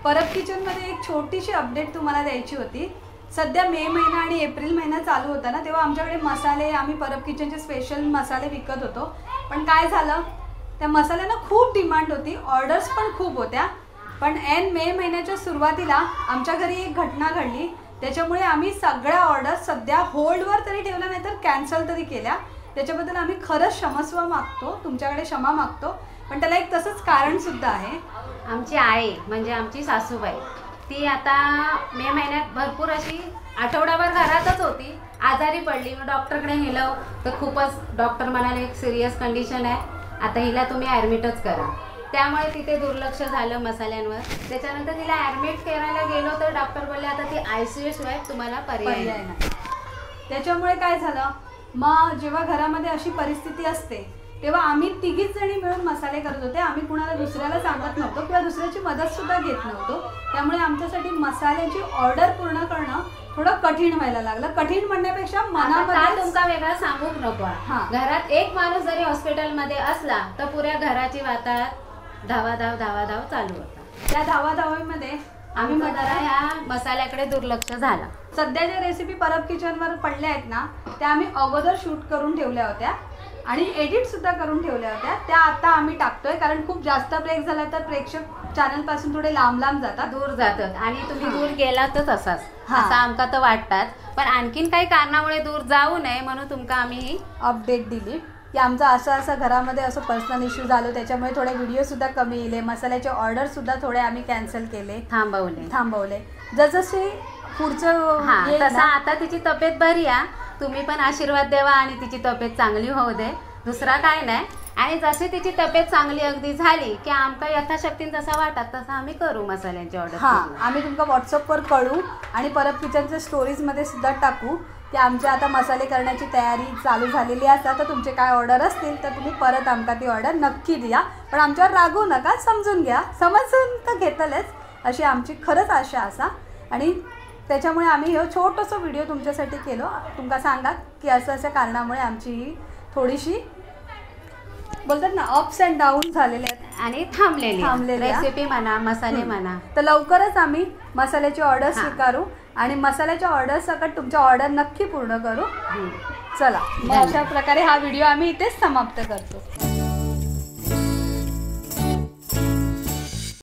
परब किचनमध्ये एक छोटीशी अपडेट तुम्हाला द्यायची होती। सध्या मे महिना आणि एप्रिल महिना चालू होता ना, तेव्हा आमच्याकडे मसाले आम्ही परब किचनचे स्पेशल मसाले विकत होतो। पण काय झालं, त्या मसाल्यांना खूप डिमांड होती, ऑर्डर्स पण खूप होत्या। पण एन मे महिन्याच्या सुरुवातीला आमच्या घरी एक घटना घडली, त्याच्यामुळे आम्ही सगळ्या ऑर्डर्स सध्या होल्डवर तरी ठेवल्या, नाही तर कॅन्सल तरी केल्या। त्याच्याबद्दल आम्ही खरंच क्षमस्व मागतो, तुमच्याकडे क्षमा मागतो। पण त्याला एक तसंच कारण सुद्धा आहे। आमची आई म्हणजे आमची सासूबाई, ती आता मे महिन्यात भरपूर अशी आठवडाभर घरातच होती, आजारी पडली। मग डॉक्टरकडे नेलं तर खूपच डॉक्टर म्हणाले एक सिरियस कंडिशन आहे, आता हिला तुम्ही ॲडमिटच करा। त्यामुळे तिथे दुर्लक्ष झालं मसाल्यांवर। त्याच्यानंतर तिला ॲडमिट करायला गेलो तर डॉक्टर बोलले आता ती ICU शिवाय तुम्हाला पर्याय नाही। त्याच्यामुळे काय झालं, मग जेव्हा घरामध्ये अशी परिस्थिती असते तेव्हा आम्ही तिघीच जणी मिळून मसाले करत होते। आम्ही कुणाला दुसऱ्याला सांगत नव्हतो किंवा दुसऱ्याची मदत सुद्धा घेत नव्हतो। त्यामुळे आमच्यासाठी मसाल्याची ऑर्डर पूर्ण करणं थोडं कठीण व्हायला लागलं। कठीण म्हणण्यापेक्षा मनामध्ये तुमका वेगळा सांगूक नको। घरात एक माणूस जरी हॉस्पिटलमध्ये असला तर पुऱ्या घराची वातावरण धावाधाव चालू होता। त्या धावाधावीमध्ये आम्ही जरा ह्या मसाल्याकडे दुर्लक्ष झालं। सध्या ज्या रेसिपी परब किचनवर पडल्या आहेत ना, त्या आम्ही अगोदर शूट करून ठेवल्या होत्या आणि एडिट सुद्धा करून ठेवल्या होत्या। त्या आता आम्ही टाकतोय, कारण खूप जास्त ब्रेक झाला तर प्रेक्षक चॅनल पासून थोडे लांब जातात, दूर जातात। आणि तुम्ही दूर गेलातच असं आमका तर वाटतात, पण आणखीन काही कारणामुळे दूर जाऊ नये म्हणून तुमका आम्ही अपडेट दिली की आमचा असं घरामध्ये असं पर्सनल इश्यू झालो, त्याच्यामुळे थोडे व्हिडिओ सुद्धा कमी येले, मसाल्याचे ऑर्डर सुद्धा थोडे आम्ही कॅन्सल केले, थांबवले। जसजसे पुढचं तसा आता तिची तब्येत बरी आहे, तुम्ही पण आशीर्वाद द्यावा आणि तिची तब्येत चांगली होऊ दे, दुसरा काय नाही। आणि जशी तिची तब्येत चांगली अगदी झाली की आमका यथाशक्तीने जसा वाटत तसा आम्ही करू मसाल्यांची ऑर्डर। आम्ही तुमका व्हॉट्सअपवर कळू आणि परब किचनच्या स्टोरीजमध्ये सुद्धा टाकू की आमच्या आता मसाले करण्याची तयारी चालू झालेली असता। तर तुमचे काय ऑर्डर असतील तर तुम्ही परत आमका ती ऑर्डर नक्की द्या, पण आमच्यावर रागवू नका, समजून घ्या। समजून तर घेतलेच अशी आमची खरंच आशा असा। आणि त्याच्यामुळे आम्ही हे छोटंसं व्हिडिओ तुमच्यासाठी केलो, तुमका सांगा की असं कारणामुळे आमची थोडीशी बोलतात ना अप्स अँड डाऊन झालेले आहेत आणि थांबलेली रेसिपी म्हणा, मसाले म्हणा। तर लवकरच आम्ही मसाल्याची ऑर्डर स्वीकारू आणि मसाल्याच्या ऑर्डर सकट तुमच्या ऑर्डर नक्की पूर्ण करू। चला, अशा प्रकारे हा व्हिडिओ आम्ही इथेच समाप्त करतो।